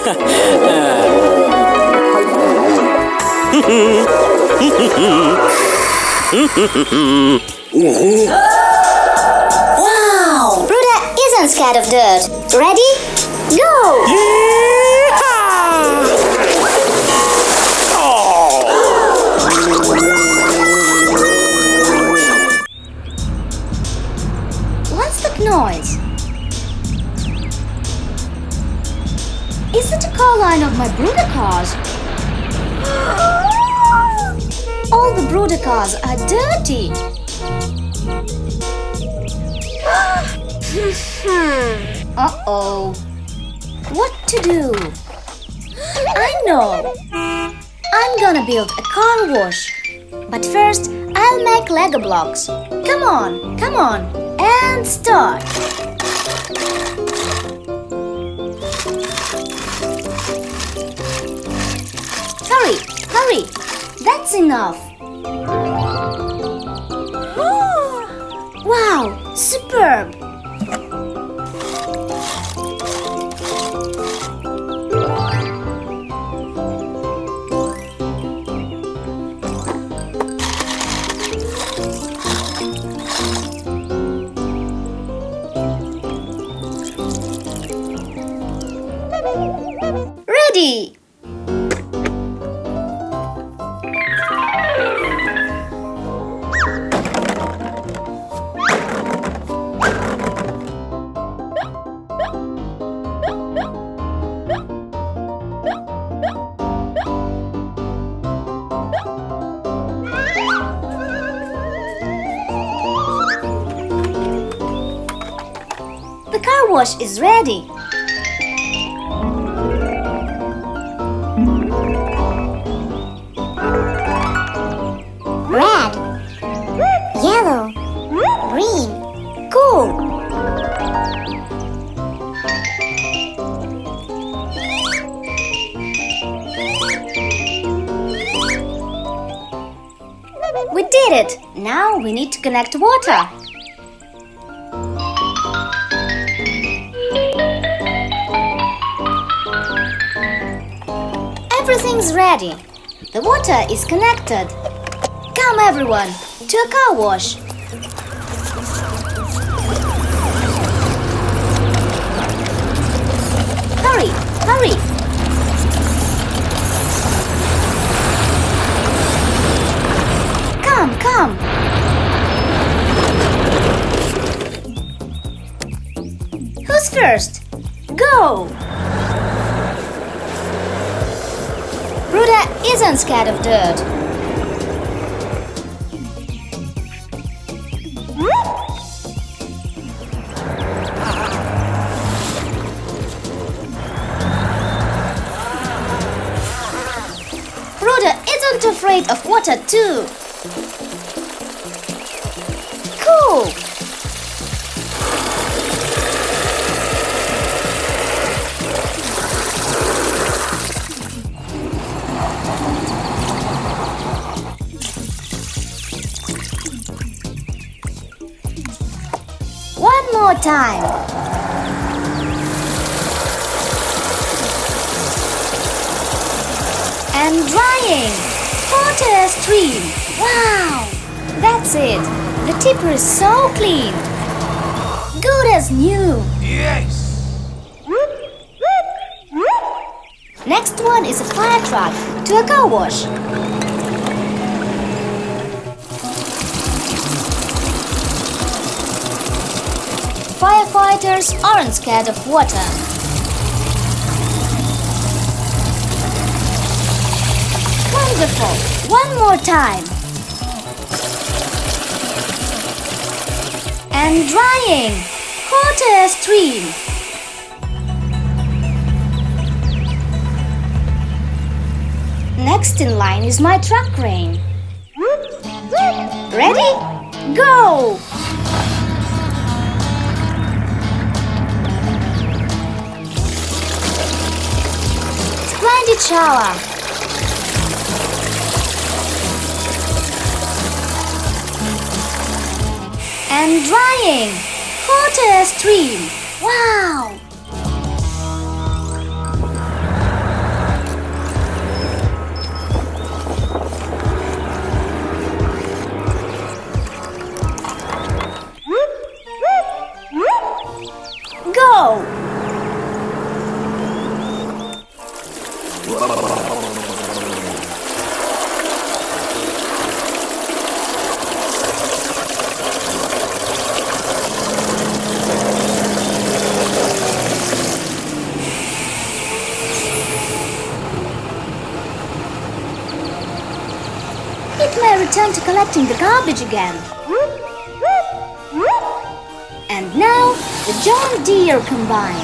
Wow! Bruder isn't scared of dirt. Ready? Go! What's that noise? Is it a car line of my Bruder cars? All the Bruder cars are dirty. Uh-oh. What to do? I know. I'm gonna build a car wash. But first, I'll make Lego blocks. Come on, come on. And start. Hurry, hurry. That's enough. Wow, superb. Ready! The car wash is ready. Red, yellow, green, cool. We did it! Now we need to connect water. Everything's ready. The water is connected. Come everyone, to a car wash. Hurry, hurry. Come, come. Who's first? Go! Bruder isn't scared of dirt. Bruder isn't afraid of water too. Cool! One more time. And drying. Water stream. Wow! That's it. The tipper is so clean. Good as new. Yes! Next one is a fire truck to a car wash. Firefighters aren't scared of water. Wonderful! One more time. And drying. Hot air stream. Next in line is my truck crane. Ready? Go! Splendid shower. And drying. Hot air stream. Wow! return to collecting the garbage again. And now, the John Deere combine.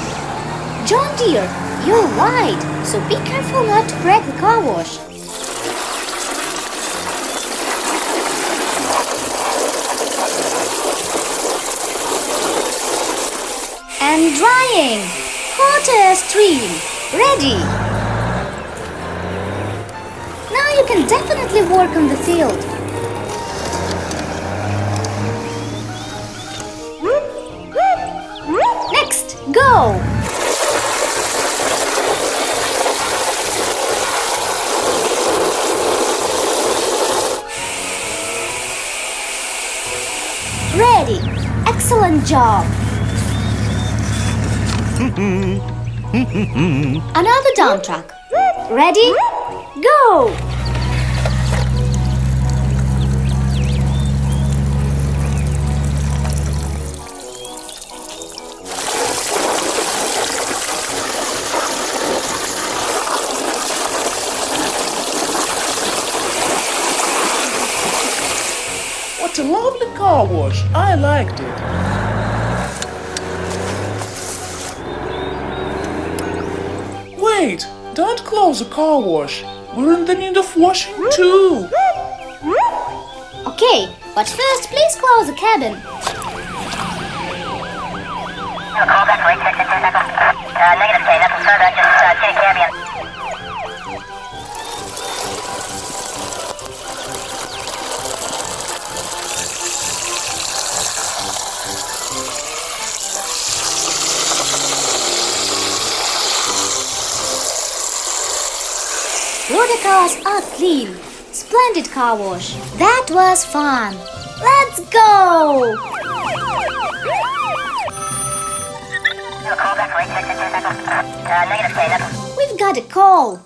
John Deere, you're right, so be careful not to break the car wash. And drying. Water stream. Ready. Now you can definitely work on the field. Next, go. Ready. Excellent job. Another dump truck. Ready? Go! What a lovely car wash. I liked it. Wait, don't close the car wash. We're in the need of washing too. Okay, but first please close the cabin. Negative K, nothing further, just kitty cabin. Bruder cars are clean. Splendid car wash. That was fun. Let's go! Negative K, nothing. We've got a call.